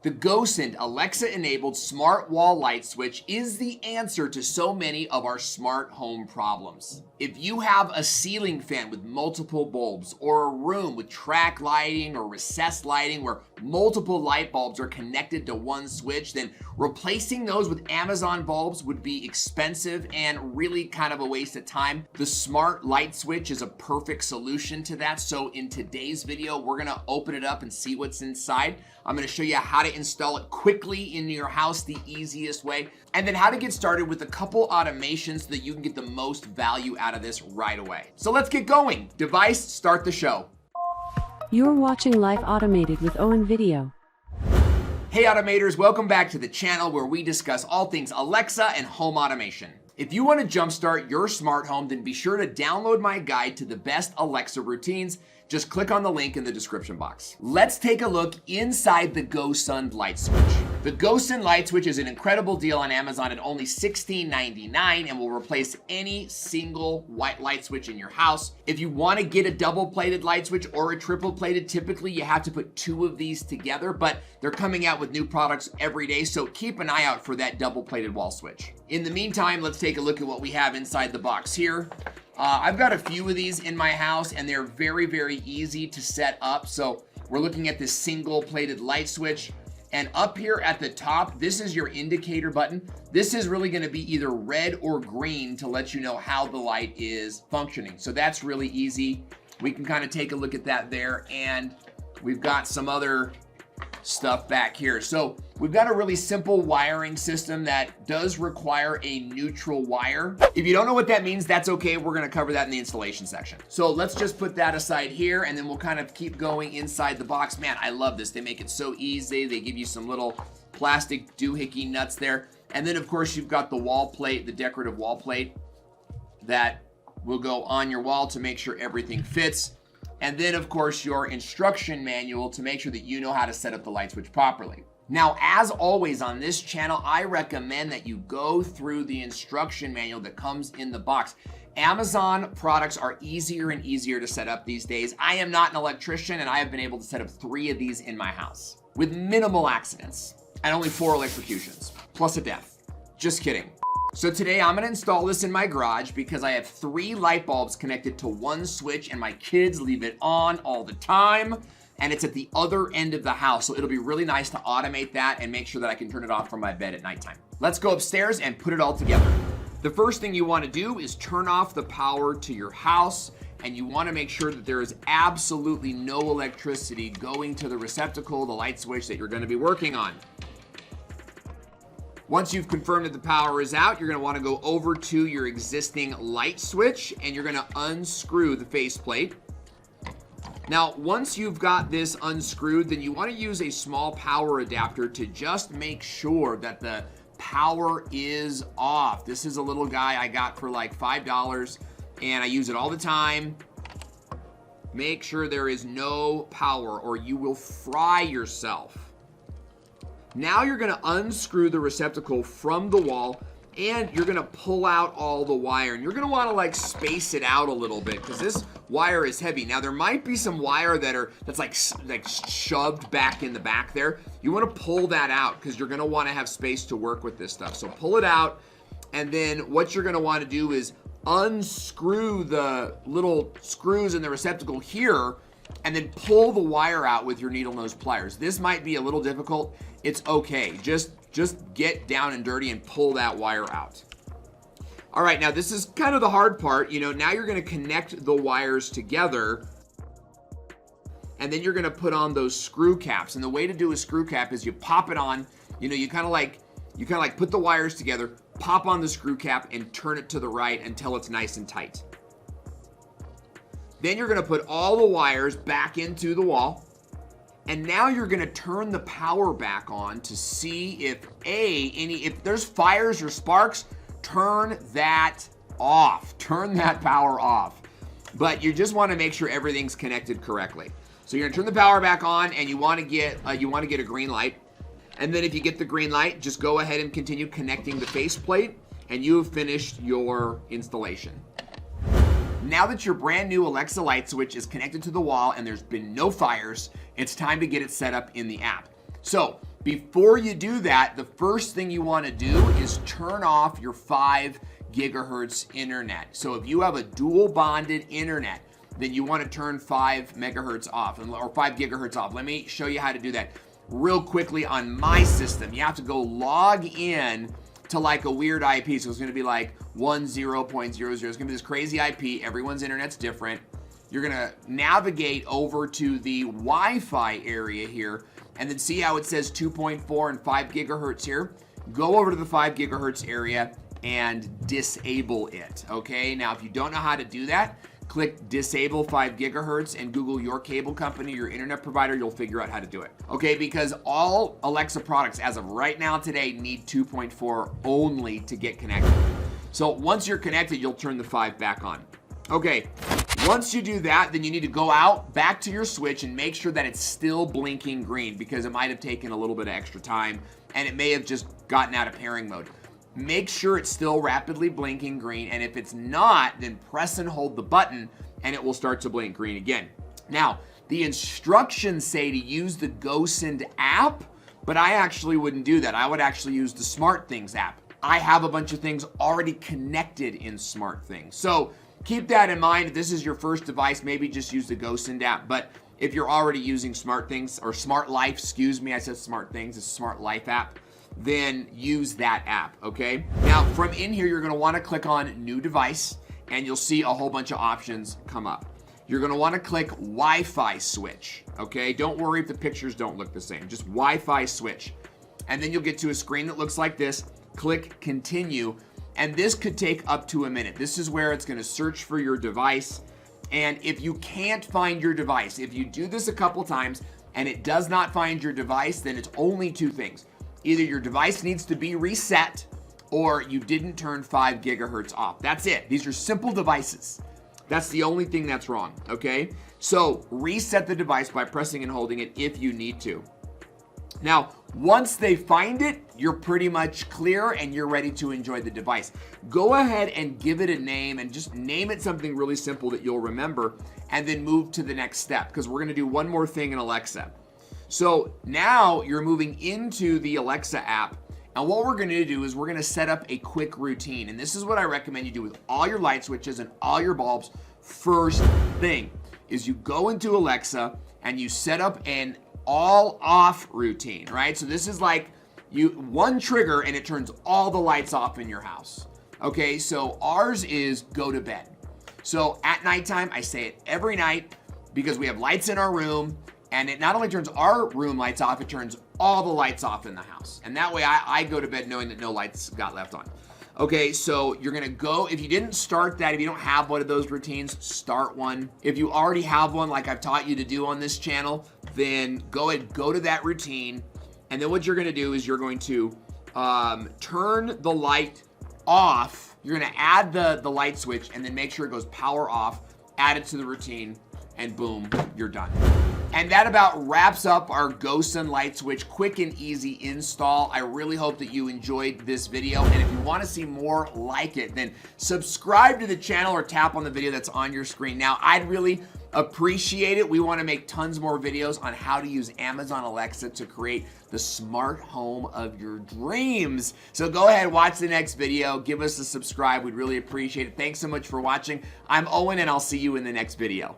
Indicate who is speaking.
Speaker 1: The Gosund Alexa-enabled smart wall light switch is the answer to so many of our smart home problems. If you have a ceiling fan with multiple bulbs, or a room with track lighting or recessed lighting where multiple light bulbs are connected to one switch, then replacing those with Amazon bulbs would be expensive and really kind of a waste of time. The smart light switch is a perfect solution to that. So in today's video, we're gonna open it up and see what's inside. I'm gonna show you how to install it quickly in your house the easiest way, and then how to get started with a couple automations so that you can get the most value out of this right away. So let's get going. Device, start the show.
Speaker 2: You're watching Life Automated with Owen Video.
Speaker 1: Hey Automators, welcome back to the channel where we discuss all things Alexa and home automation. If you want to jumpstart your smart home, then be sure to download my guide to the best Alexa routines. Just click on the link in the description box. Let's take a look inside the Gosund light switch. The Gosund light switch is an incredible deal on Amazon at only $16.99 and will replace any single white light switch in your house. If you want to get a double-plated light switch or a triple-plated, typically you have to put two of these together, but they're coming out with new products every day, so keep an eye out for that double-plated wall switch. In the meantime, let's take a look at what we have inside the box here. I've got a few of these in my house and they're very, very easy to set up. So we're looking at this single plated light switch, and up here at the top, this is your indicator button. This is really gonna be either red or green to let you know how the light is functioning. So that's really easy. We can kind of take a look at that there, and we've got some other stuff back here. So we've got a really simple wiring system that does require a neutral wire. If you don't know what that means, that's okay. We're gonna cover that in the installation section. So let's just put that aside here, and then we'll kind of keep going inside the box. Man, I love this. They make it so easy. They give you some little plastic doohickey nuts there. And then of course you've got the wall plate, the decorative wall plate that will go on your wall to make sure everything fits. And then of course your instruction manual to make sure that you know how to set up the light switch properly. Now, as always on this channel, I recommend that you go through the instruction manual that comes in the box. Amazon products are easier and easier to set up these days. I am not an electrician, and I have been able to set up 3 of these in my house with minimal accidents and only 4 electrocutions, plus a death. Just kidding. So today I'm gonna install this in my garage because I have 3 light bulbs connected to one switch and my kids leave it on all the time, and it's at the other end of the house. So it'll be really nice to automate that and make sure that I can turn it off from my bed at nighttime. Let's go upstairs and put it all together. The first thing you wanna do is turn off the power to your house, and you wanna make sure that there is absolutely no electricity going to the receptacle, the light switch that you're gonna be working on. Once you've confirmed that the power is out, you're gonna wanna go over to your existing light switch and you're gonna unscrew the faceplate. Now, once you've got this unscrewed, then you wanna use a small power adapter to just make sure that the power is off. This is a little guy I got for like $5 and I use it all the time. Make sure there is no power or you will fry yourself. Now you're gonna unscrew the receptacle from the wall and you're gonna pull out all the wire, and you're gonna wanna like space it out a little bit because this wire is heavy. Now there might be some wire that's like shoved back in the back there. You wanna pull that out because you're gonna wanna have space to work with this stuff. So pull it out, and then what you're gonna wanna do is unscrew the little screws in the receptacle here and then pull the wire out with your needle nose pliers. This might be a little difficult. It's okay. Just get down and dirty and pull that wire out. All right, now this is kind of the hard part. You know, now you're gonna connect the wires together, and then you're gonna put on those screw caps. And the way to do a screw cap is you pop it on, you know, you kind of like put the wires together, pop on the screw cap and turn it to the right until it's nice and tight. Then you're gonna put all the wires back into the wall, and now you're gonna turn the power back on to see if there's fires or sparks, turn that off. Turn that power off. But you just wanna make sure everything's connected correctly. So you're gonna turn the power back on, and you wanna get a green light. And then if you get the green light, just go ahead and continue connecting the faceplate, and you have finished your installation. Now that your brand new Alexa light switch is connected to the wall and there's been no fires, it's time to get it set up in the app. So Before you do that, the first thing you want to do is turn off your 5 gigahertz internet. So if you have a dual bonded internet, then you want to turn 5 megahertz off, or 5 gigahertz off. Let me show you how to do that real quickly on my system. You have to go log in to like a weird IP. So it's going to be like 10.00. It's going to be this crazy IP. Everyone's internet's different. You're going to navigate over to the Wi-Fi area here, and then see how it says 2.4 and 5 gigahertz here. Go over to the 5 gigahertz area and disable it. Okay, now if you don't know how to do that, click disable 5 gigahertz and Google your cable company, your internet provider. You'll figure out how to do it. Okay, because all Alexa products as of right now today need 2.4 only to get connected. So once you're connected, you'll turn the 5 back on. Okay, once you do that, then you need to go out back to your switch and make sure that it's still blinking green, because it might have taken a little bit of extra time and it may have just gotten out of pairing mode. Make sure it's still rapidly blinking green, and if it's not, then press and hold the button and it will start to blink green again. Now, the instructions say to use the Gosund app, but I actually wouldn't do that. I would actually use the SmartThings app. I have a bunch of things already connected in SmartThings. So keep that in mind. If this is your first device, maybe just use the Gosund app. But if you're already using SmartThings, or Smart Life, excuse me, I said SmartThings, it's a Smart Life app, then use that app, okay? Now, from in here, you're gonna wanna click on New Device, and you'll see a whole bunch of options come up. You're gonna wanna click Wi-Fi switch, okay? Don't worry if the pictures don't look the same, just Wi-Fi switch. And then you'll get to a screen that looks like this. Click Continue, and this could take up to a minute. This is where it's gonna search for your device, and if you can't find your device, if you do this a couple times and it does not find your device, then it's only 2 things. Either your device needs to be reset, or you didn't turn 5 gigahertz off. That's it. These are simple devices. That's the only thing that's wrong, okay? So reset the device by pressing and holding it if you need to. Now, once they find it, you're pretty much clear and you're ready to enjoy the device. Go ahead and give it a name, and just name it something really simple that you'll remember, and then move to the next step, because we're gonna do one more thing in Alexa. So now you're moving into the Alexa app, and what we're gonna do is we're gonna set up a quick routine, and this is what I recommend you do with all your light switches and all your bulbs. First thing is you go into Alexa and you set up an all off routine, right? So this is like one trigger and it turns all the lights off in your house. Okay, so ours is go to bed. So at nighttime, I say it every night because we have lights in our room, and it not only turns our room lights off, it turns all the lights off in the house. And that way I go to bed knowing that no lights got left on. Okay, so you're gonna go, if you didn't start that, if you don't have one of those routines, start one. If you already have one, like I've taught you to do on this channel, then go ahead, go to that routine. And then what you're gonna do is you're going to turn the light off. You're gonna add the light switch and then make sure it goes power off, add it to the routine, and boom, you're done. And that about wraps up our Gosund light switch quick and easy install. I really hope that you enjoyed this video, and if you want to see more like it, then subscribe to the channel or tap on the video that's on your screen now. I'd really appreciate it. We want to make tons more videos on how to use Amazon Alexa to create the smart home of your dreams. So go ahead, watch the next video, give us a subscribe. We'd really appreciate it. Thanks so much for watching. I'm Owen, and I'll see you in the next video.